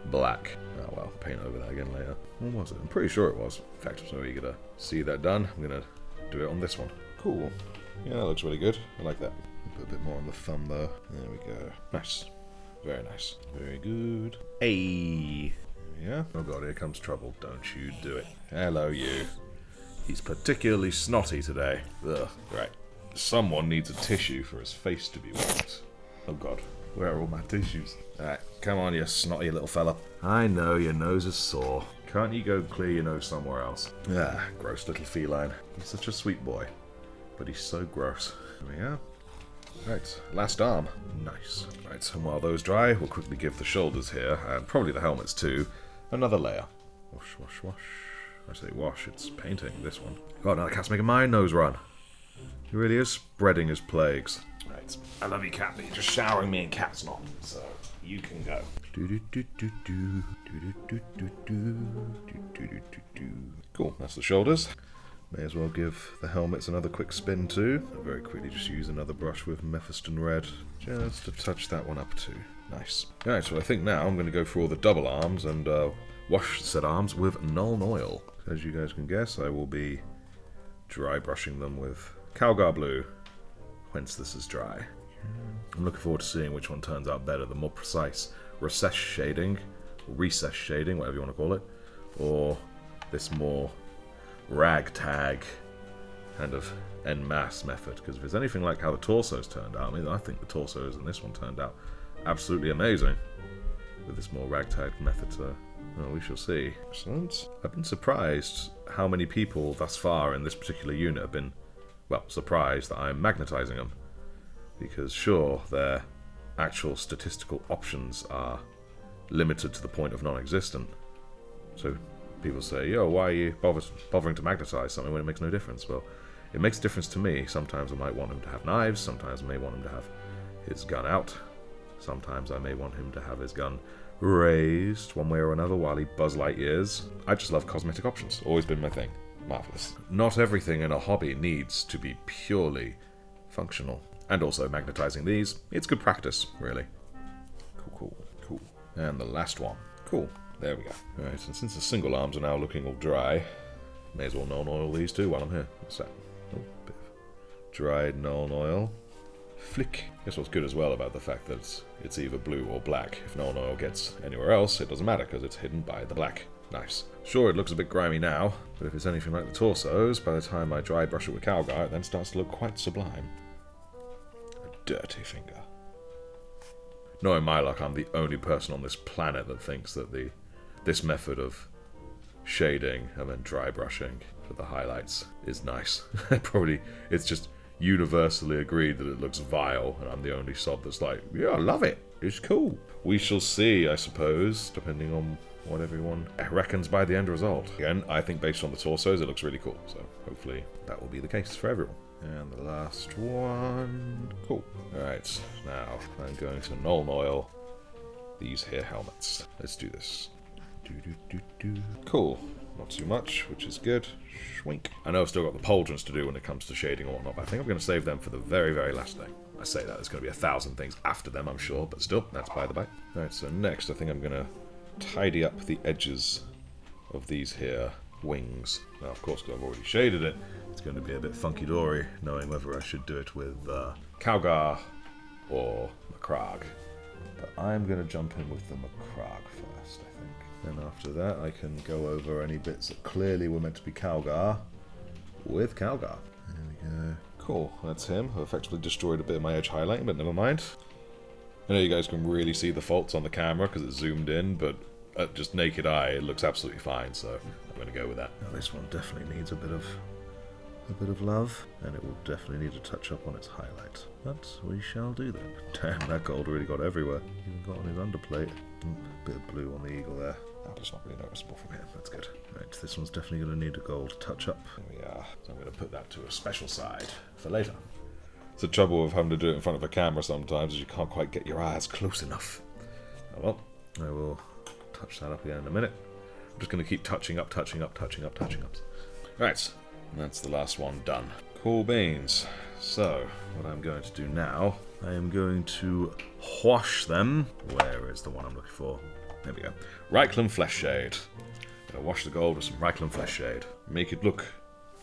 black. Oh well, paint over that again later. What was it? I'm pretty sure it was. In fact, I'm so eager to see that done. I'm going to do it on this one. Cool. Yeah, that looks really good. I like that. Put a bit more on the thumb though. There we go. Nice. Very nice. Very good. Hey. Yeah. Oh god, here comes trouble. Don't you do it. Hello, you. He's particularly snotty today. Ugh. Right. Someone needs a tissue for his face to be wiped. Oh god. Where are all my tissues? Alright, come on, you snotty little fella. I know your nose is sore. Can't you go clear your nose somewhere else? Ah, gross little feline. He's such a sweet boy. But he's so gross. There we go. Right, last arm. Nice. Right, and while those dry, we'll quickly give the shoulders here, and probably the helmets too, another layer. Wash. I say wash, it's painting, this one. God, now the cat's making my nose run. He really is spreading his plagues. Right, I love you, cat, but you're just showering me in cat snot, so you can go. Cool, that's the shoulders. May as well give the helmets another quick spin too. I'll very quickly just use another brush with Mephiston Red, just to touch that one up too. Nice. Alright, so I think now I'm going to go through all the double arms and wash said arms with Nuln Oil. As you guys can guess, I will be dry brushing them with Calgar Blue, whence this is dry. I'm looking forward to seeing which one turns out better, the more precise recess shading, whatever you want to call it, or this more ragtag kind of en masse method. Because if it's anything like how the torsos turned out, I mean, I think the torsos in this one turned out absolutely amazing with this more ragtag method. So, well, we shall see. Excellent. I've been surprised how many people thus far in this particular unit have been, well, surprised that I'm magnetizing them. Because sure, their actual statistical options are limited to the point of non-existent. So people say, yo, why are you bothering to magnetize something when it makes no difference? Well, it makes a difference to me. Sometimes I might want him to have knives, sometimes I may want him to have his gun out, sometimes I may want him to have his gun raised one way or another while he Buzz Lightyears. I just love cosmetic options, always been my thing. Marvellous. Not everything in a hobby needs to be purely functional. And also magnetizing these, it's good practice, really. Cool. And the last one. Cool. There we go. Alright, and since the single arms are now looking all dry, may as well Nuln Oil these too while I'm here. What's that? Oh, bit of dried Nuln Oil. Flick. Guess what's good as well about the fact that it's either blue or black. If Nuln Oil gets anywhere else, it doesn't matter because it's hidden by the black. Nice. Sure, it looks a bit grimy now, but if it's anything like the torsos, by the time I dry brush it with Calgar, it then starts to look quite sublime. Dirty finger. Knowing my luck, I'm the only person on this planet that thinks that this method of shading and then dry brushing for the highlights is nice. It's just universally agreed that it looks vile, and I'm the only sod that's like, yeah, I love it. It's cool. We shall see, I suppose, depending on what everyone reckons by the end result. Again, I think based on the torsos, it looks really cool, so hopefully that will be the case for everyone. And the last one. Cool. Alright, now I'm going to Nuln Oil these here helmets. Let's do this. Cool. Not too much, which is good. Schwink. I know I've still got the pauldrons to do when it comes to shading or whatnot, but I think I'm going to save them for the very, very last thing. I say that, there's going to be 1,000 things after them, I'm sure, but still, that's by the by. Alright, so next I think I'm going to tidy up the edges of these here wings. Now, of course, because I've already shaded it, it's going to be a bit funky-dory, knowing whether I should do it with Calgar or Macragge. But I'm going to jump in with the Macragge first, I think. Then after that, I can go over any bits that clearly were meant to be Calgar with Calgar. There we go. Cool, that's him. I've effectively destroyed a bit of my edge highlighting, but never mind. I know you guys can really see the faults on the camera because it's zoomed in, but at just naked eye, it looks absolutely fine, so I'm going to go with that. Now, this one definitely needs a bit of love, and it will definitely need a touch up on its highlight. But we shall do that. Damn, that gold really got everywhere. Even got on his underplate. Bit of blue on the eagle there. That was not really noticeable from here. That's good. Right, this one's definitely going to need a gold touch up. There we are. So I'm going to put that to a special side for later. It's the trouble with having to do it in front of a camera sometimes, is you can't quite get your eyes close enough. Oh well, I will touch that up again in a minute. I'm just going to keep touching up. Right, and that's the last one done. Cool beans. So, what I'm going to do now, I am going to wash them. Where is the one I'm looking for? There we go. Reikland Flesh Shade. I'm going to wash the gold with some Reikland Flesh Shade. Make it look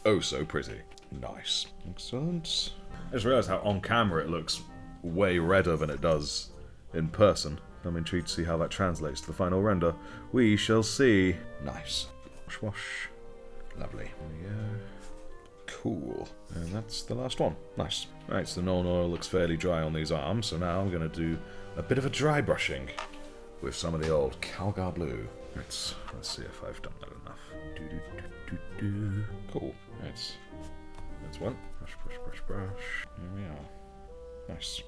oh so pretty. Nice. Excellent. I just realised how on camera it looks way redder than it does in person. I'm intrigued to see how that translates to the final render. We shall see. Nice. Wash, wash. Lovely. There we go. Cool. And that's the last one. Nice. Right, so the Nuln Oil looks fairly dry on these arms, so now I'm going to do a bit of a dry brushing with some of the old Calgar Blue. Let's see if I've done that enough. Cool. Right. That's one. Brush, brush, brush, brush. There we are. Nice.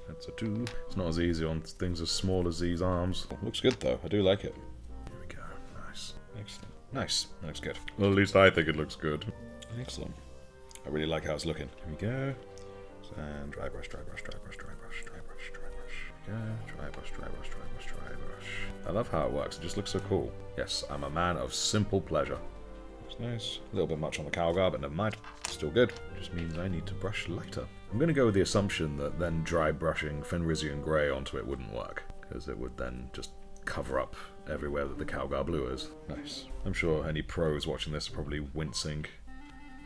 That's a two. It's not as easy on things as small as these arms. Looks good though. I do like it. Here we go. Nice. Excellent. Nice. That looks good. Well, at least I think it looks good. Excellent. I really like how it's looking. Here we go. And dry brush, dry brush, dry brush, dry brush, dry brush, dry brush. Here we go. Dry brush, dry brush, dry brush, dry brush. I love how it works. It just looks so cool. Yes, I'm a man of simple pleasure. nice. A little bit much on the cowgar, but never mind. Still good. Just means I need to brush lighter. I'm going to go with the assumption that then dry brushing Fenrisian Grey onto it wouldn't work, because it would then just cover up everywhere that the cowgar blue is. Nice. I'm sure any pros watching this are probably wincing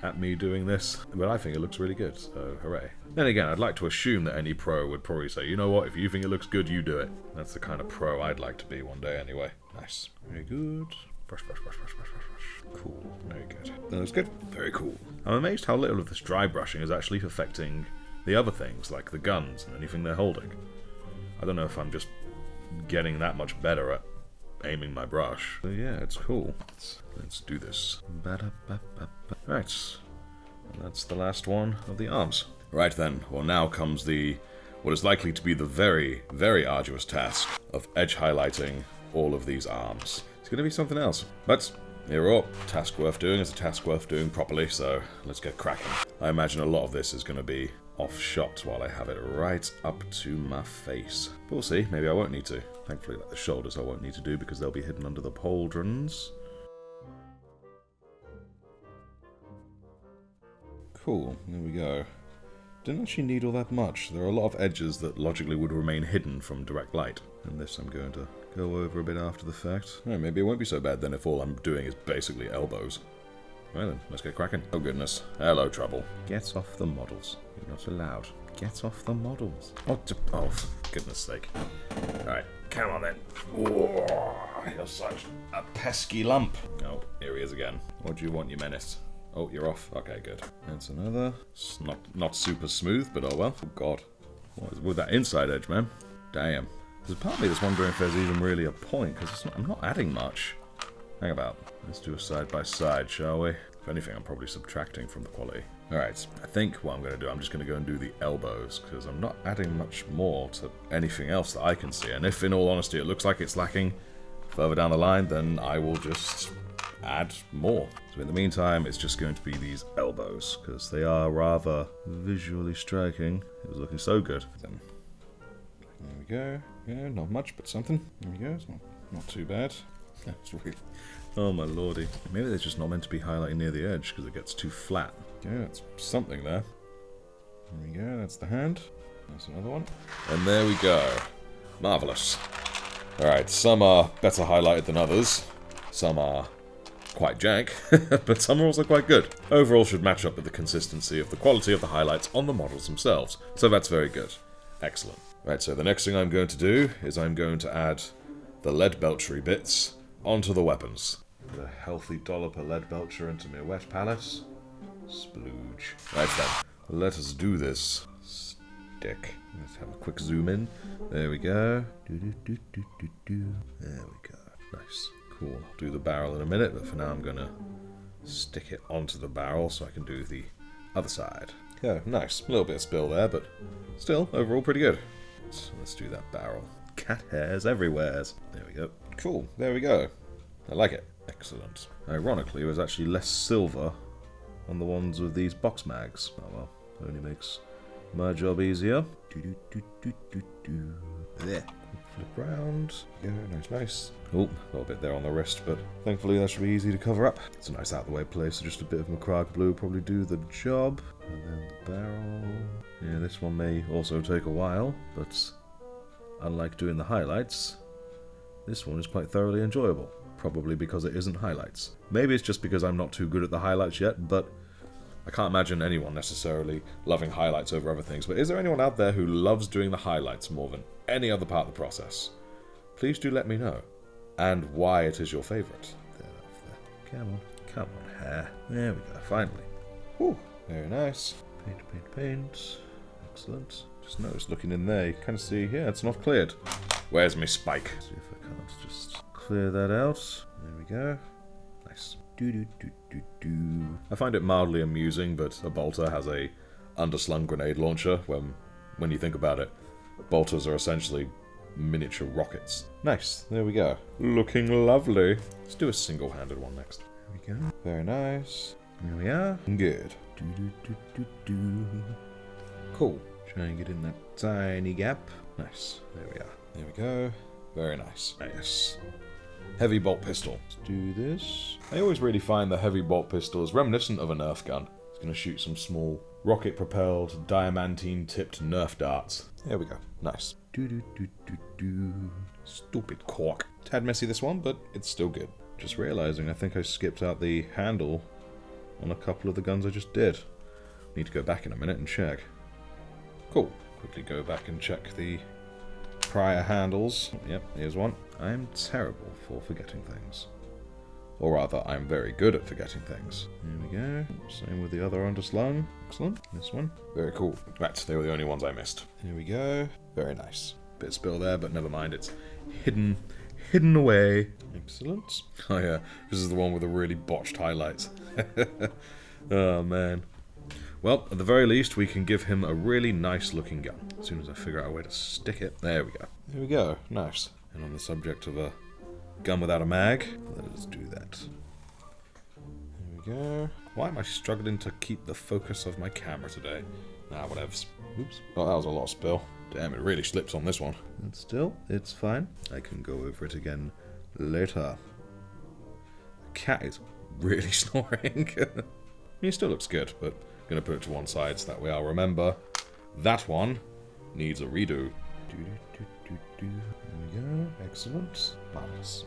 at me doing this, but I think it looks really good, so hooray. Then again, I'd like to assume that any pro would probably say, you know what, if you think it looks good, you do it. That's the kind of pro I'd like to be one day anyway. Nice. Very good. Brush, brush, brush, brush, brush, brush, brush. Cool. Very good. That looks good. Very cool. I'm amazed how little of this dry brushing is actually affecting the other things, like the guns and anything they're holding. I don't know if I'm just getting that much better at aiming my brush. But yeah, it's cool. Let's do this. Right. And that's the last one of the arms. Right then, well now comes what is likely to be the very, very arduous task of edge highlighting all of these arms. It's going to be something else. But here we are. Task worth doing is a task worth doing properly, so let's get cracking. I imagine a lot of this is going to be off shot while I have it right up to my face. But we'll see, maybe I won't need to. Thankfully, like the shoulders I won't need to do because they'll be hidden under the pauldrons. Cool, there we go. Didn't actually need all that much. There are a lot of edges that logically would remain hidden from direct light. And this I'm going to go over a bit after the fact. Oh, maybe it won't be so bad then if all I'm doing is basically elbows. Right then, let's get cracking. Oh goodness. Hello, trouble. Get off the models. You're not allowed. Get off the models. Oh, for goodness sake. Alright, come on then. Whoa, you're such a pesky lump. Oh, here he is again. What do you want, you menace? Oh, you're off. Okay, good. That's another. It's not super smooth, but oh well. Oh god. What is with that inside edge, man? Damn. There's a part of me that's wondering if there's even really a point, because I'm not adding much. Hang about. Let's do a side by side, shall we? If anything, I'm probably subtracting from the quality. Alright, I think what I'm going to do, I'm just going to go and do the elbows, because I'm not adding much more to anything else that I can see. And if, in all honesty, it looks like it's lacking further down the line, then I will just add more. So in the meantime, it's just going to be these elbows, because they are rather visually striking. It was looking so good. Then, there we go. Yeah, not much, but something. There we go. It's not too bad. That's really... Oh my lordy. Maybe they're just not meant to be highlighting near the edge because it gets too flat. Yeah, it's something there. There we go, that's the hand. That's another one. And there we go. Marvellous. Alright, some are better highlighted than others. Some are quite jank, but some are also quite good. Overall should match up with the consistency of the quality of the highlights on the models themselves. So that's very good. Excellent. Right, so the next thing I'm going to do is I'm going to add the lead belchery bits onto the weapons. Put a healthy dollop of lead belcher into my wet palace. Splooge. Right then, let us do this. Stick. Let's have a quick zoom in. There we go. There we go. Nice. Cool. I'll do the barrel in a minute, but for now I'm going to stick it onto the barrel so I can do the other side. Yeah, nice. A little bit of spill there, but still, overall pretty good. So let's do that barrel. Cat hairs everywhere. There we go. Cool. There we go. I like it. Excellent. Ironically, there's actually less silver on the ones with these box mags. Oh well, only makes my job easier. There. Flip round. Yeah, nice. Oh, a little bit there on the wrist, but thankfully that should be easy to cover up. It's a nice out of the way place, so just a bit of Macraga blue will probably do the job. And then the barrel. Yeah, this one may also take a while, but unlike doing the highlights, this one is quite thoroughly enjoyable. Probably because it isn't highlights. Maybe it's just because I'm not too good at the highlights yet, but I can't imagine anyone necessarily loving highlights over other things. But is there anyone out there who loves doing the highlights more than any other part of the process? Please do let me know. And why it is your favourite. There. Come on, hair. There we go, finally. Whew, very nice. Paint. Excellent. Just noticed looking in there, you kind of see, yeah, it's not cleared. Where's my spike? See if I can't just clear that out. There we go. Nice. I find it mildly amusing that a bolter has a underslung grenade launcher when you think about it. Bolters are essentially miniature rockets. Nice. There we go. Looking lovely. Let's do a single-handed one next. There we go. Very nice. Here we are. Good. Cool. Try and get in that tiny gap. Nice. There we are. There we go. Very nice. Nice. heavy bolt pistol. Let's do this. I always really find the heavy bolt pistol is reminiscent of a Nerf gun. It's going to shoot some small rocket-propelled, diamantine-tipped Nerf darts. There we go. Nice. Stupid cork. Tad messy this one, but it's still good. Just realizing I think I skipped out the handle on a couple of the guns I just did. Need to go back in a minute and check. Cool. Quickly go back and check the prior handles. Yep, here's one. I'm terrible for forgetting things. Or rather, I'm very good at forgetting things. There we go. Same with the other underslung. Excellent. This one. Very cool. Right, they were the only ones I missed. Here we go. Very nice. Bit of spill there, but never mind. It's hidden away. Excellent. Oh yeah, this is the one with the really botched highlights. Oh man. Well, at the very least, we can give him a really nice looking gun. As soon as I figure out a way to stick it. There we go. There we go. Nice. And on the subject of a gun without a mag, let us do that. There we go. Why am I struggling to keep the focus of my camera today? Nah, whatevs. Oops. Oh, that was a lot of spill. Damn, it really slips on this one. And still, it's fine. I can go over it again later. The cat is really snoring. He still looks good, but I'm going to put it to one side so that way I'll remember that one needs a redo. There we go. Excellent. Marvelous.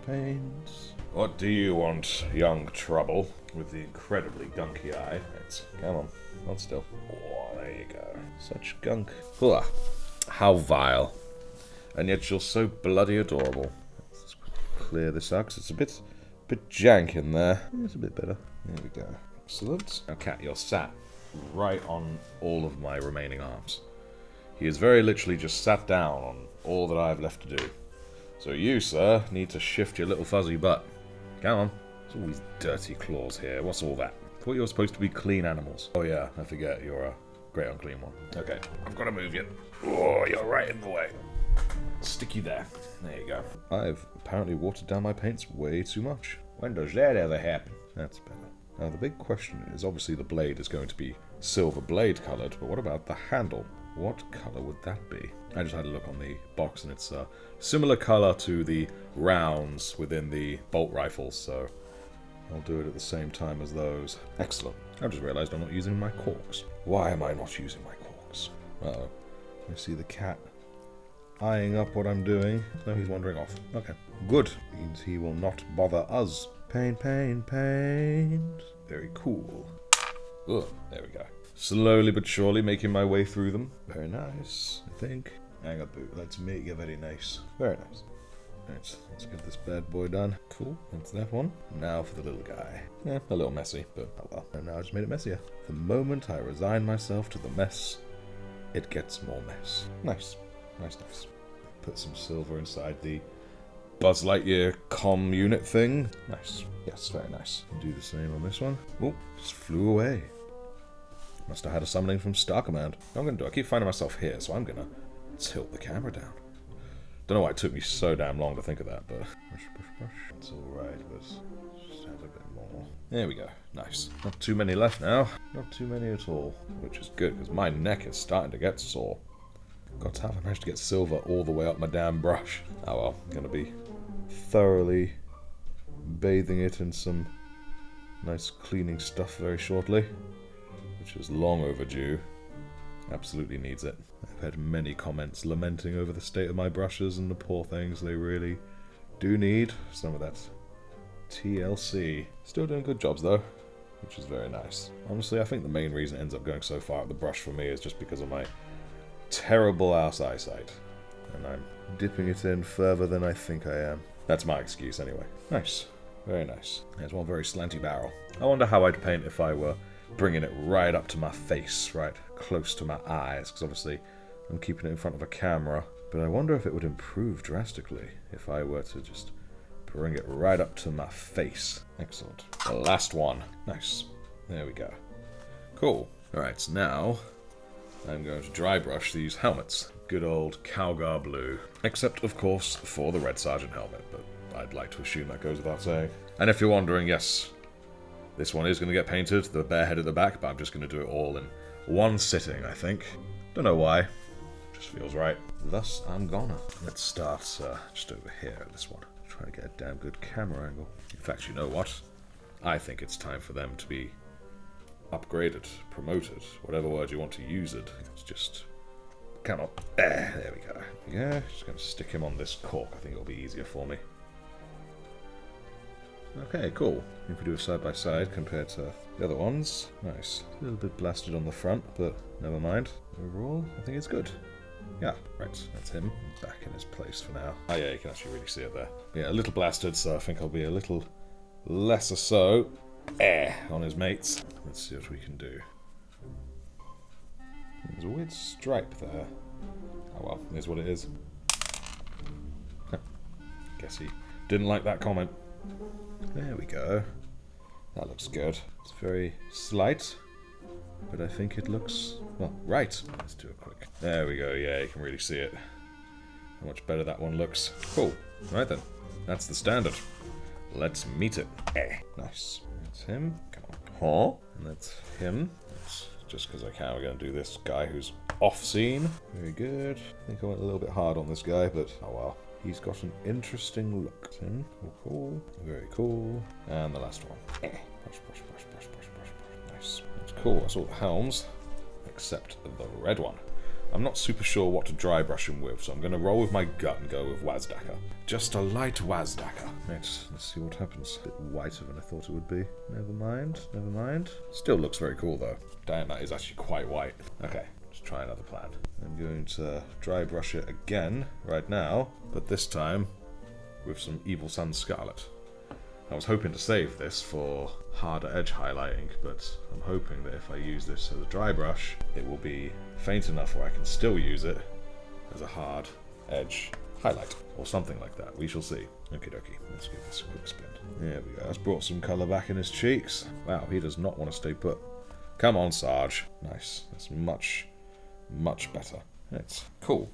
Paint. What do you want, young trouble? With the incredibly gunky eye. Right. Come on. Hold still. Oh, there you go. Such gunk. Ugh. How vile. And yet you're so bloody adorable. Let's clear this out, 'cause it's a bit jank in there. It's a bit better. There we go. Excellent. Now, cat, you're sat right on all of my remaining arms. He has very literally just sat down on all that I have left to do. So you, sir, need to shift your little fuzzy butt. Come on. There's all these dirty claws here. What's all that? I thought you were supposed to be clean animals. Oh yeah, I forget. You're a great unclean one. Okay, I've got to move you. Oh, you're right in the way. Stick you there. There you go. I've apparently watered down my paints way too much. When does that ever happen? That's better. Now the big question is, obviously the blade is going to be silver blade coloured, but what about the handle? What colour would that be? I just had a look on the box and it's a similar colour to the rounds within the bolt rifles, so I'll do it at the same time as those. Excellent. I've just realised I'm not using my corks. Why am I not using my corks? Uh-oh. I see the cat eyeing up what I'm doing. No, he's wandering off. Okay. Good. Means he will not bother us. Paint. Very cool. Ugh, there we go. Slowly but surely making my way through them. Very nice, I think. Hang on, boo. Let's make it very nice. Very nice. Right, let's get this bad boy done. Cool, that's that one. Now for the little guy. Yeah, a little messy, but oh well. And now I just made it messier. The moment I resign myself to the mess, it gets more mess. Nice. Nice. Put some silver inside the Buzz Lightyear comm unit thing. Nice. Yes, very nice. Do the same on this one. Oh, just flew away. Must have had a summoning from Star Command. What I'm going to do, I keep finding myself here, so I'm going to tilt the camera down. Don't know why it took me so damn long to think of that, but... Brush. It's alright, but just have a bit more. There we go. Nice. Not too many left now. Not too many at all. Which is good, because my neck is starting to get sore. God, how have I managed to get silver all the way up my damn brush? Oh well, I'm going to be thoroughly bathing it in some nice cleaning stuff very shortly. Which is long overdue. Absolutely needs it. I've had many comments lamenting over the state of my brushes and the poor things. They really do need some of that TLC. Still doing good jobs though, which is very nice. Honestly, I think the main reason it ends up going so far at the brush for me is just because of my terrible ass eyesight. And I'm dipping it in further than I think I am. That's my excuse anyway. Nice. Very nice. There's one very slanty barrel. I wonder how I'd paint if I were bringing it right up to my face, right close to my eyes, because obviously I'm keeping it in front of a camera, but I wonder if it would improve drastically if I were to just bring it right up to my face. Excellent. The last one. Nice. There we go. Cool. Alright, so now I'm going to dry brush these helmets. Good old Calgar blue. Except, of course, for the Red Sergeant helmet, but I'd like to assume that goes without saying. And if you're wondering, yes, this one is going to get painted, the bear head at the back, but I'm just going to do it all in one sitting, I think. Don't know why. Just feels right. Thus, I'm gonna. Let's start just over here, this one. Trying to get a damn good camera angle. In fact, you know what? I think it's time for them to be upgraded, promoted, whatever word you want to use it. It's just... Come on. There we go. Yeah, just going to stick him on this cork. I think it'll be easier for me. Okay, cool. If we do a side by side compared to the other ones, nice. A little bit blasted on the front, but never mind. Overall, I think it's good. Yeah, right, that's him. Back in his place for now. Oh yeah, you can actually really see it there. Yeah, a little blasted, so I think I'll be a little lesser so on his mates. Let's see what we can do. There's a weird stripe there. Oh well, here's what it is. Guess he didn't like that comment. There we go. That looks good. It's very slight, but I think it looks, well, right. Let's do it quick. There we go, yeah, you can really see it. How much better that one looks. Cool. Right then, that's the standard. Let's meet it. Nice. That's him. Come on. Huh? And that's him. That's just because I can, we're going to do this guy who's off scene. Very good. I think I went a little bit hard on this guy, but oh well. He's got an interesting look. Him. Cool. Very cool. And the last one. Brush, brush, brush, brush, brush, brush, brush. Nice. That's cool. That's all the helms, except the red one. I'm not super sure what to dry brush him with, so I'm going to roll with my gut and go with Wazdaka. Just a light Wazdaka. Let's see what happens. A bit whiter than I thought it would be. Never mind, never mind. Still looks very cool though. Damn, that is actually quite white. Okay, let's try another plan. I'm going to dry brush it again right now, but this time with some Evil Sun Scarlet. I was hoping to save this for harder edge highlighting, but I'm hoping that if I use this as a dry brush, it will be faint enough where I can still use it as a hard edge highlight, or something like that. We shall see. Okie dokie, let's give this a quick spin. There we go, that's brought some colour back in his cheeks. Wow, he does not want to stay put. Come on, Sarge. Nice, that's much better. It's cool.